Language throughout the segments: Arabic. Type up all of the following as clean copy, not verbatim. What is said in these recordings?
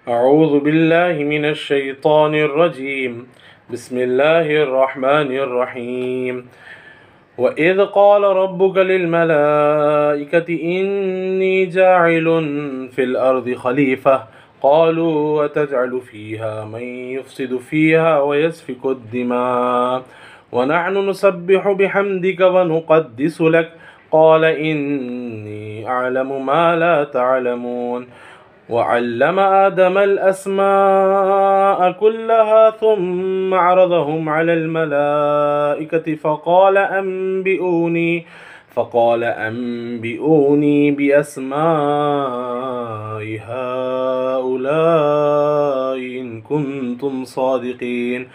أعوذ بالله من الشيطان الرجيم. بسم الله الرحمن الرحيم. وإذ قال ربك للملائكة إني جاعل في الأرض خليفة قالوا وتجعل فيها من يفسد فيها ويسفك الدماء ونحن نسبح بحمدك ونقدس لك قال إني أعلم ما لا تعلمون. وعلم آدم الأسماء كلها ثم عرضهم على الملائكة فقال أنبئوني بأسماء هؤلاء إن كنتم صادقين.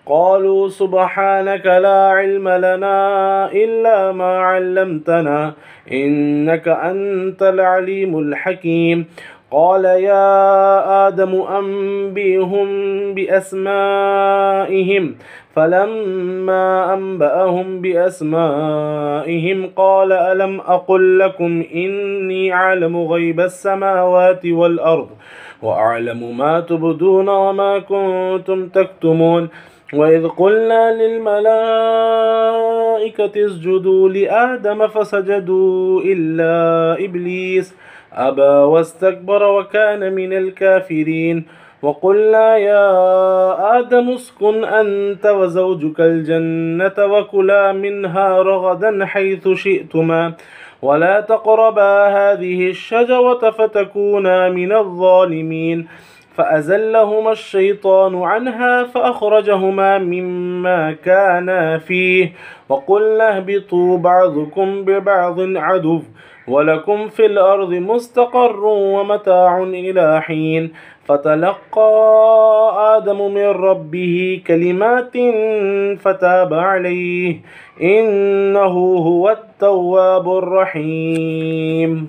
قالوا سبحانك لا علم لنا إلا ما علمتنا إنك أنت العليم الحكيم. قال يا آدم أنبئهم بأسمائهم فلما أنبأهم بأسمائهم قال ألم أقل لكم إني أعلم غيب السماوات والأرض وأعلم ما تبدون وما كنتم تكتمون. وإذ قلنا للملائكة اسجدوا لآدم فسجدوا إلا إبليس أبى واستكبر وكان من الكافرين. وقلنا يا آدم اسكن أنت وزوجك الجنة وكلا منها رغدا حيث شئتما ولا تقربا هذه الشجرة فتكونا من الظالمين. فأزلهما الشيطان عنها فأخرجهما مما كانا فيه وقلنا اهبطوا بعضكم ببعض عدو ولكم في الأرض مستقر ومتاع إلى حين. فتلقى آدم من ربه كلمات فتاب عليه إنه هو التواب الرحيم.